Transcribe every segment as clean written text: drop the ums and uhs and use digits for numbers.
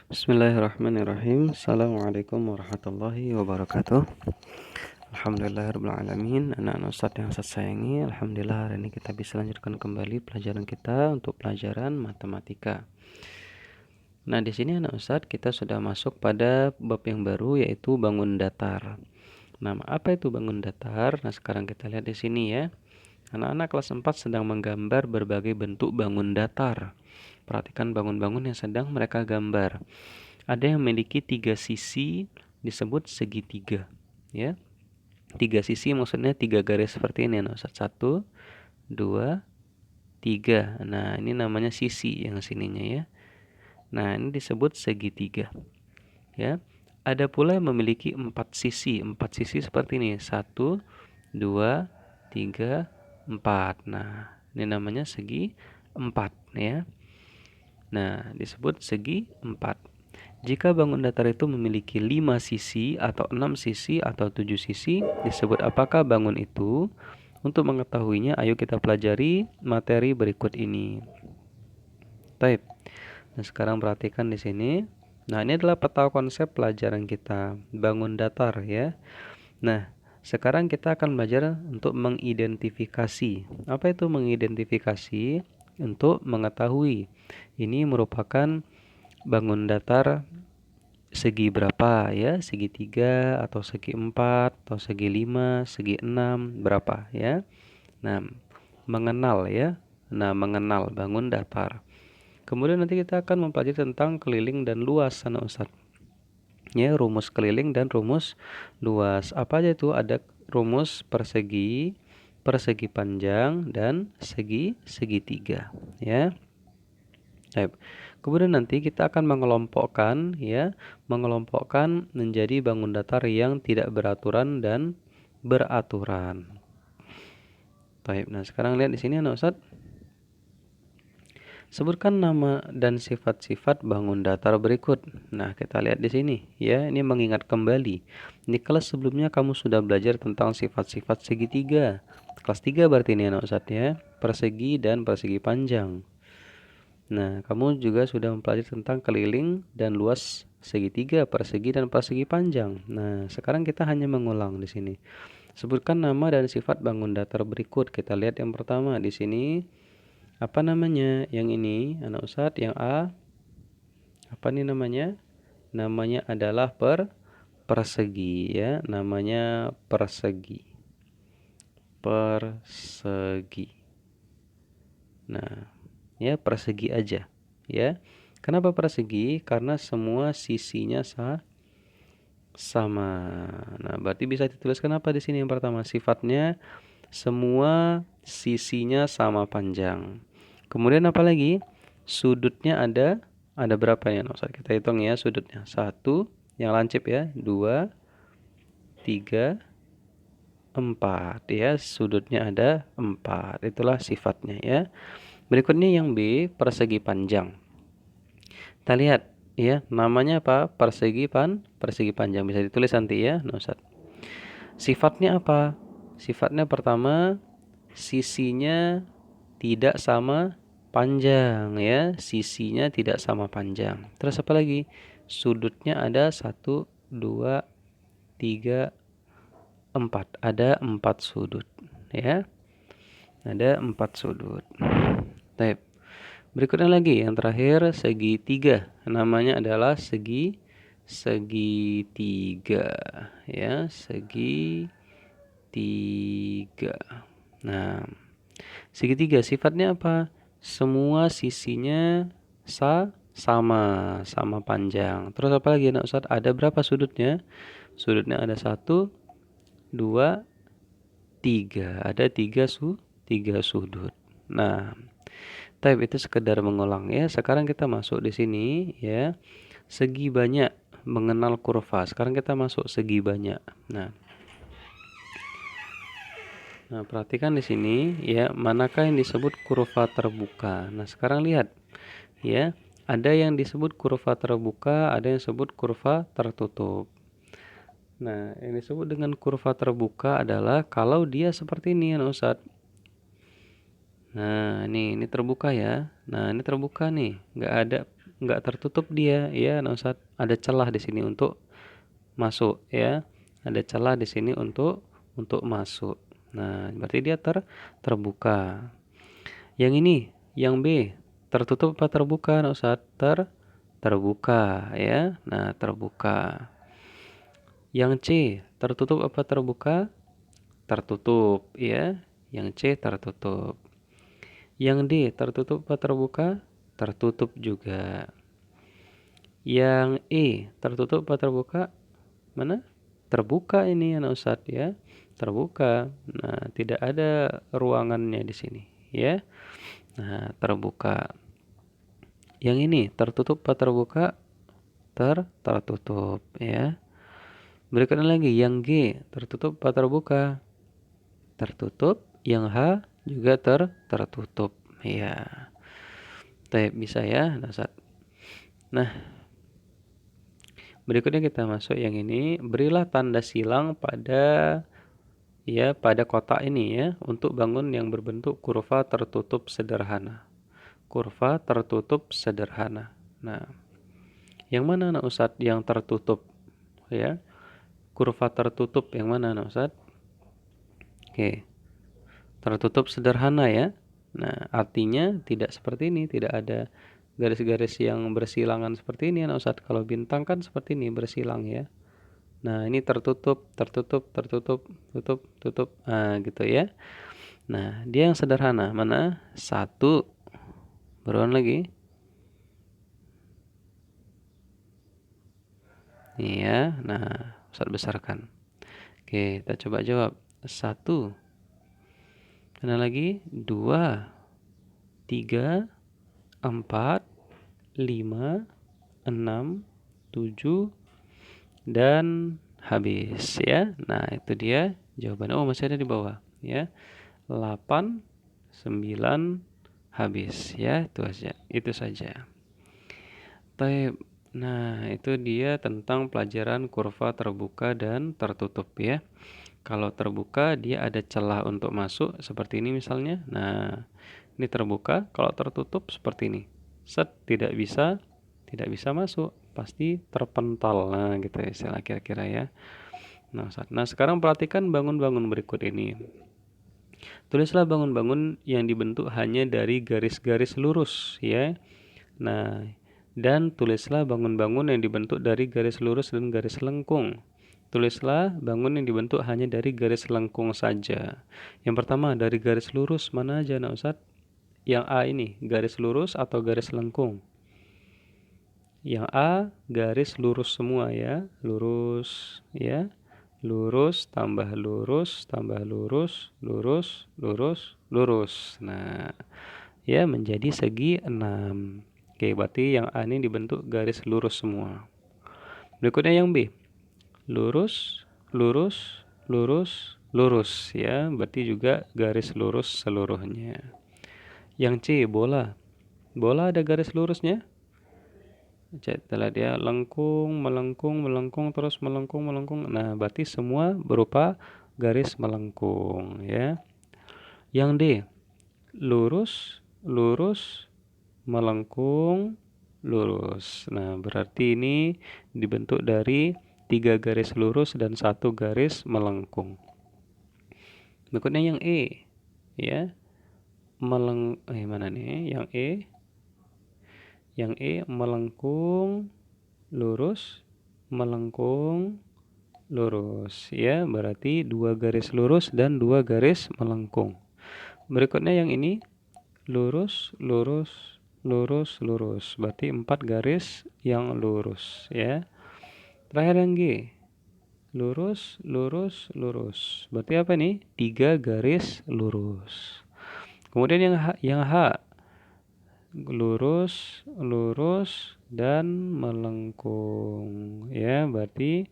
Bismillahirrahmanirrahim. Assalamualaikum warahmatullahi wabarakatuh. Alhamdulillahirrahmanirrahim. Anak-anak Ustadz yang saya sayangi, Alhamdulillah hari ini kita bisa lanjutkan kembali pelajaran kita untuk pelajaran matematika. Nah, di sini anak Ustadz kita sudah masuk pada bab yang baru yaitu bangun datar. Nah, apa itu bangun datar? Nah, sekarang kita lihat di sini ya. Anak-anak kelas 4 sedang menggambar berbagai bentuk bangun datar. Perhatikan bangun-bangun yang sedang mereka gambar. Ada yang memiliki 3 sisi disebut segitiga, ya. 3 sisi maksudnya 3 garis seperti ini, nah, 1, 2, 3. Nah, ini namanya sisi yang sininya ya. Nah, ini disebut segitiga. Ya. Ada pula yang memiliki 4 sisi. 4 sisi seperti ini. 1, 2, 3, 4. Nah, ini namanya segi 4 ya. Nah, disebut segi 4. Jika bangun datar itu memiliki 5 sisi atau 6 sisi atau 7 sisi, disebut apakah bangun itu? Untuk mengetahuinya, ayo kita pelajari materi berikut ini. Baik. Nah, sekarang perhatikan di sini. Nah, ini adalah peta konsep pelajaran kita, bangun datar ya. Nah, sekarang kita akan belajar untuk mengidentifikasi. Apa itu mengidentifikasi? Untuk mengetahui ini merupakan bangun datar segi berapa ya, segi 3 atau segi 4 atau segi 5, segi 6, berapa ya. Nah, mengenal ya. Nah, mengenal bangun datar. Kemudian nanti kita akan mempelajari tentang keliling dan luas anak Ustaz. Ya, rumus keliling dan rumus luas. Apa aja itu? Ada rumus persegi, persegi panjang dan segi segitiga ya. Baik. Kemudian nanti kita akan mengelompokkan ya, mengelompokkan menjadi bangun datar yang tidak beraturan dan beraturan. Baik. Nah, sekarang lihat di sini anak Ustaz. Sebutkan nama dan sifat-sifat bangun datar berikut. Nah, kita lihat di sini ya, ini mengingat kembali. Di kelas sebelumnya kamu sudah belajar tentang sifat-sifat segitiga. Kelas 3 berarti ini anak Ustaz ya, persegi dan persegi panjang. Nah, kamu juga sudah mempelajari tentang keliling dan luas segitiga, persegi dan persegi panjang. Nah, sekarang kita hanya mengulang di sini. Sebutkan nama dan sifat bangun datar berikut. Kita lihat yang pertama di sini. Apa namanya? Yang ini, anak Ustadz, yang A. Apa nih namanya? Namanya adalah persegi ya. Namanya persegi. Persegi. Nah, ya persegi aja ya. Kenapa persegi? Karena semua sisinya sama. Nah, berarti bisa dituliskan apa di sini yang pertama? Sifatnya semua sisinya sama panjang. Kemudian apa lagi? Sudutnya ada berapa ya? Ustaz? Kita hitung ya sudutnya. 1 yang lancip ya, 2, 3, 4 ya. Sudutnya ada 4. Itulah sifatnya ya. Berikutnya yang B, persegi panjang. Kita lihat ya, namanya apa? Persegi panjang, bisa ditulis nanti ya, Ustaz. Sifatnya apa? Sifatnya pertama, sisinya tidak sama panjang ya, sisinya tidak sama panjang. Terus apa lagi? Sudutnya ada 1, 2, 3, 4. Ada 4 sudut ya. Ada 4 sudut. Baik. Berikutnya lagi yang terakhir segitiga. Namanya adalah segitiga ya, segitiga. Nah, segitiga sifatnya apa? Semua sisinya sama panjang. Terus apa lagi nak Ustaz? Ada berapa sudutnya? Sudutnya ada 1, 2, 3. Ada 3 sudut. Nah, type itu sekedar mengulang ya. Sekarang kita masuk di sini ya. Segi banyak, mengenal kurva. Sekarang kita masuk segi banyak. Nah, perhatikan di sini ya, manakah yang disebut kurva terbuka. Nah, sekarang lihat ya, ada yang disebut kurva terbuka, ada yang disebut kurva tertutup. Nah, yang disebut dengan kurva terbuka adalah kalau dia seperti ini ya Ustaz. Nah, ini terbuka ya. Nah, ini terbuka nih, nggak ada nggak tertutup dia ya anak Ustadz, ada celah di sini untuk masuk ya, ada celah di sini untuk masuk. Nah berarti dia terbuka. Yang ini, yang B, tertutup apa terbuka anak Ustadz? Terbuka ya, nah terbuka. Yang C, tertutup apa terbuka? Tertutup ya, yang C tertutup. Yang D, tertutup apa terbuka? Tertutup juga. Yang E, tertutup apa terbuka? Mana? Terbuka ini anak Ustadz ya, terbuka. Nah, tidak ada ruangannya di sini ya. Nah, terbuka. Yang ini tertutup apa terbuka? Tertutup ya. Berikutnya lagi yang G, tertutup apa terbuka? Tertutup. Yang H juga tertutup ya. Bisa ya, Nasat. Nah, berikutnya kita masuk yang ini. Berilah tanda silang pada kotak ini ya, untuk bangun yang berbentuk kurva tertutup sederhana. Kurva tertutup sederhana. Nah, yang mana anak Ustadz yang tertutup ya? Kurva tertutup yang mana anak Ustadz? Oke. Tertutup sederhana ya. Nah, artinya tidak seperti ini, tidak ada garis-garis yang bersilangan seperti ini anak Ustadz. Kalau bintang kan seperti ini bersilang ya. Nah, ini tertutup, tertutup, tertutup, tutup, tutup. Nah, gitu ya. Nah, dia yang sederhana. Mana? Satu. Berulang lagi. Iya. Nah, Ustadz besarkan. Oke, kita coba jawab. Satu. Mana lagi? Dua. Tiga. Empat. Lima. Enam. Tujuh. Dan habis ya. Nah, itu dia jawabannya. Oh, masih ada di bawah ya. 8, 9, habis ya. Itu saja. Nah, itu dia tentang pelajaran kurva terbuka dan tertutup ya. Kalau terbuka dia ada celah untuk masuk seperti ini misalnya. Nah, ini terbuka. Kalau tertutup seperti ini. Tidak bisa masuk, pasti terpental. Nah, gitu ya istilah kira-kira ya. Nah, sekarang perhatikan bangun-bangun berikut ini. Tulislah bangun-bangun yang dibentuk hanya dari garis-garis lurus ya. Nah, dan tulislah bangun-bangun yang dibentuk dari garis lurus dan garis lengkung. Tulislah bangun yang dibentuk hanya dari garis lengkung saja. Yang pertama dari garis lurus mana aja nak Ustadz? Yang A ini garis lurus atau garis lengkung? Yang A garis lurus semua ya, lurus ya. Lurus tambah lurus tambah lurus, lurus, lurus, lurus. Nah, ya menjadi segi 6. Oke, berarti yang A ini dibentuk garis lurus semua. Berikutnya yang B. Lurus, lurus, lurus, lurus ya, berarti juga garis lurus seluruhnya. Yang C, bola. Bola ada garis lurusnya. Setelah dia lengkung, melengkung, melengkung, terus melengkung, melengkung. Nah, berarti semua berupa garis melengkung ya. Yang D, lurus, lurus, melengkung, lurus. Nah, berarti ini dibentuk dari 3 garis lurus dan 1 garis melengkung. Berikutnya yang E ya. Mana nih? Yang E melengkung, lurus, melengkung, lurus ya. Berarti 2 garis lurus dan 2 garis melengkung. Berikutnya yang ini lurus, lurus, lurus, lurus. Berarti 4 garis yang lurus ya. Terakhir yang G. Lurus, lurus, lurus. Berarti apa nih? 3 garis lurus. Kemudian yang H. Lurus, lurus, dan melengkung. Ya, berarti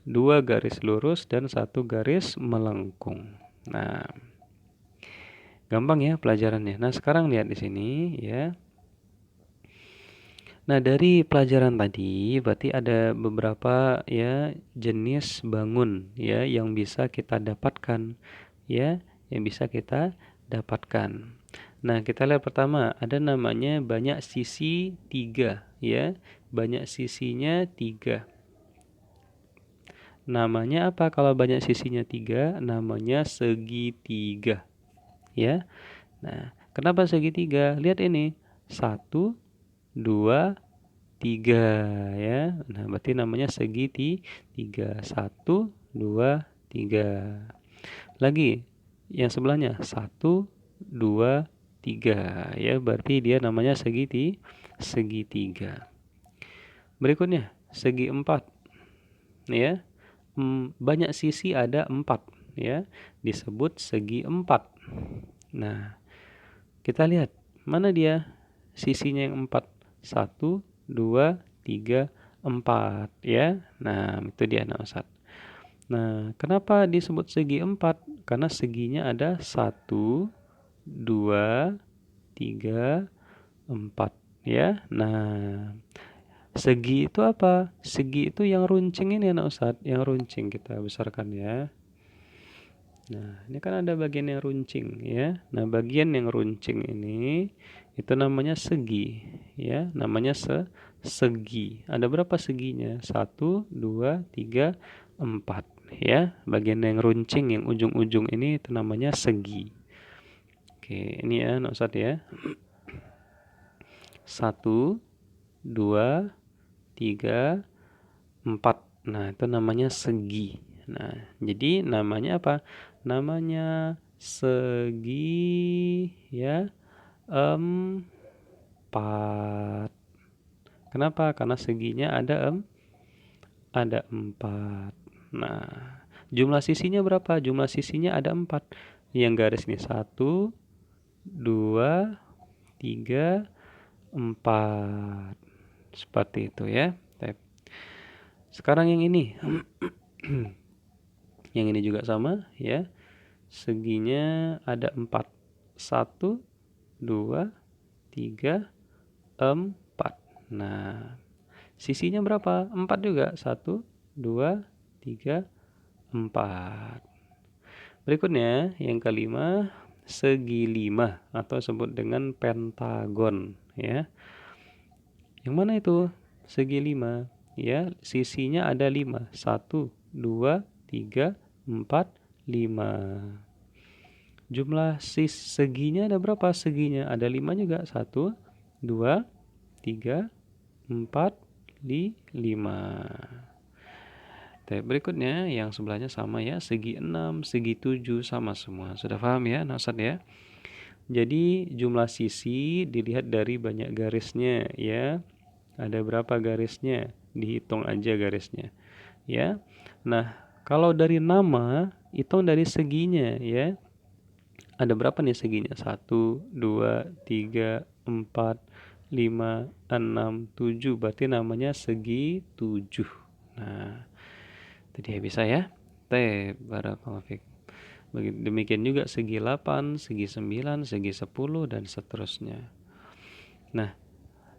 2 garis lurus dan 1 garis melengkung. Nah, gampang ya pelajarannya. Nah, sekarang lihat di sini ya. Nah, dari pelajaran tadi berarti ada beberapa ya jenis bangun ya yang bisa kita dapatkan ya, yang bisa kita dapatkan. Nah, kita lihat pertama, ada namanya banyak sisi 3, ya. Banyak sisinya 3. Namanya apa kalau banyak sisinya 3? Namanya segitiga, ya. Nah, kenapa segitiga? Lihat ini. 1, 2, 3, ya. Nah, berarti namanya segitiga. 1, 2, 3. Lagi yang sebelahnya 1, 2, 3, ya, berarti dia namanya segitiga. Berikutnya segi 4, ya. Banyak sisi ada 4, ya, disebut segi 4. Nah, kita lihat mana dia sisinya yang 4. 1, 2, 3, 4, ya. Nah, itu dia anak Ustaz. Nah, kenapa disebut segi 4? Karena seginya ada 1, 2, 3, 4, ya. Nah, segi itu apa? Segi itu yang runcing ini anak Ustadz, yang runcing kita besarkan ya. Nah, ini kan ada bagian yang runcing ya. Nah, bagian yang runcing ini itu namanya segi ya, namanya segi. Ada berapa seginya? 1, 2, 3, 4 ya. Bagian yang runcing yang ujung-ujung ini itu namanya segi. Oke, ini ya anak Ustadz ya. 1, 2, 3, 4. Nah, itu namanya segi. Nah, jadi namanya apa? Namanya segi ya, 4. Kenapa? Karena seginya ada 4. Nah, jumlah sisinya berapa? Jumlah sisinya ada 4. Yang garis ini 1, 2, 3, 4. Seperti itu ya. Sekarang yang ini. Yang ini juga sama ya. Seginya ada 4. 1, 2, 3, 4. Nah, sisinya berapa? 4 juga. 1, 2, 3, 4. Berikutnya yang kelima, segi 5 atau sebut dengan pentagon ya. Yang mana itu? Segi 5 ya, sisinya ada 5. 1, 2, 3, 4, 5. Jumlah seginya ada berapa? Seginya ada 5 juga. 1, 2, 3, 4, 5. Berikutnya yang sebelahnya sama ya, segi 6, segi 7 sama semua. Sudah paham ya, Nasad ya? Jadi jumlah sisi dilihat dari banyak garisnya ya. Ada berapa garisnya? Dihitung aja garisnya. Ya. Nah, kalau dari nama, hitung dari seginya ya. Ada berapa nih seginya? 1, 2, 3, 4, 5, 6, 7. Berarti namanya segi 7. Nah, itu dia bisa ya. Barakallahu fiik. Demikian juga segi 8, segi 9, segi 10 dan seterusnya. Nah,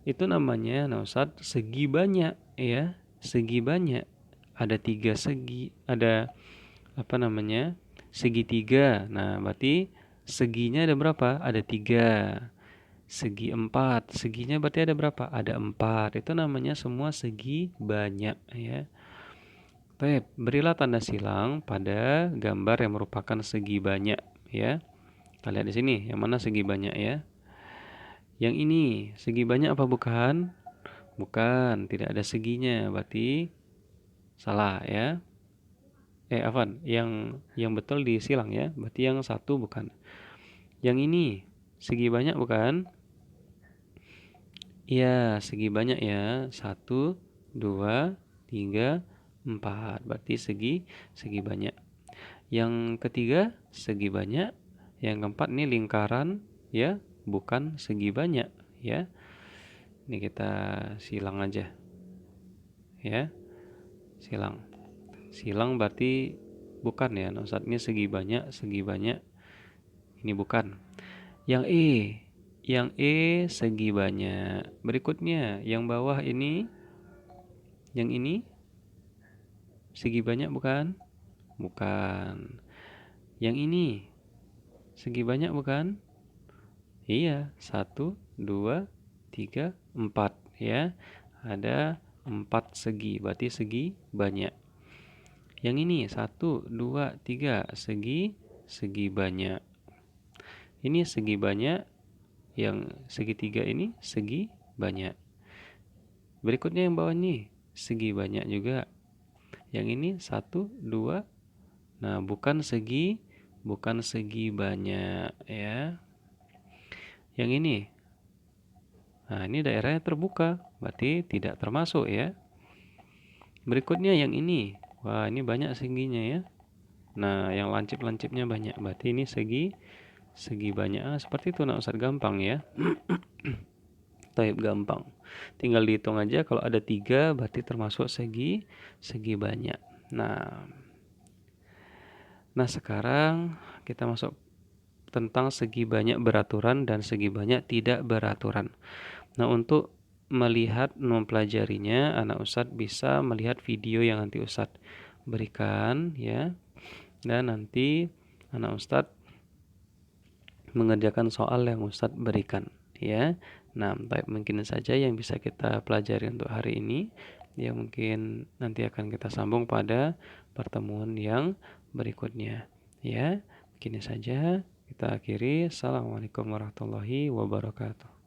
itu namanya Ustaz segi banyak ya. Segi banyak. Ada 3 segi, ada apa namanya? Segitiga. Nah, berarti seginya ada berapa? Ada 3. Segi 4. Seginya berarti ada berapa? Ada 4. Itu namanya semua segi banyak ya. Berilah tanda silang pada gambar yang merupakan segi banyak ya. Kita lihat di sini, yang mana segi banyak ya. Yang ini segi banyak apa bukan? Bukan, tidak ada seginya, berarti salah ya. Afwan, yang betul disilang ya. Berarti yang satu bukan. Yang ini segi banyak bukan? Iya, segi banyak ya. 1, 2, 3, 4. Berarti segi banyak. Yang ketiga segi banyak. Yang keempat ini lingkaran ya, bukan segi banyak ya. Ini kita silang aja ya. Silang berarti bukan ya. Nah, saat ini segi banyak. Ini bukan. Yang E segi banyak. Berikutnya yang bawah ini, yang ini segi banyak bukan? Bukan. Yang ini segi banyak bukan? Iya, 1, 2, 3, 4 ya. Ada 4 segi, berarti segi banyak. Yang ini 1, 2, 3 segi banyak. Ini segi banyak, yang segitiga ini segi banyak. Berikutnya yang bawah ini segi banyak juga. Yang ini 1, 2. Nah, bukan segi banyak ya. Yang ini. Nah, ini daerahnya terbuka, berarti tidak termasuk ya. Berikutnya yang ini. Wah, ini banyak seginya ya. Nah, yang lancip-lancipnya banyak, berarti ini segi banyak. Seperti itu nak Ustaz, gampang ya. Taib, gampang. Tinggal dihitung aja, kalau ada 3 berarti termasuk segi banyak. Nah, sekarang kita masuk tentang segi banyak beraturan dan segi banyak tidak beraturan. Nah, untuk melihat mempelajarinya, anak Ustadz bisa melihat video yang nanti Ustadz berikan ya. Dan nanti anak Ustadz mengerjakan soal yang Ustadz berikan ya. Nah, baik, mungkin saja yang bisa kita pelajari untuk hari ini. Ya, mungkin nanti akan kita sambung pada pertemuan yang berikutnya ya. Begini saja kita akhiri. Assalamualaikum warahmatullahi wabarakatuh.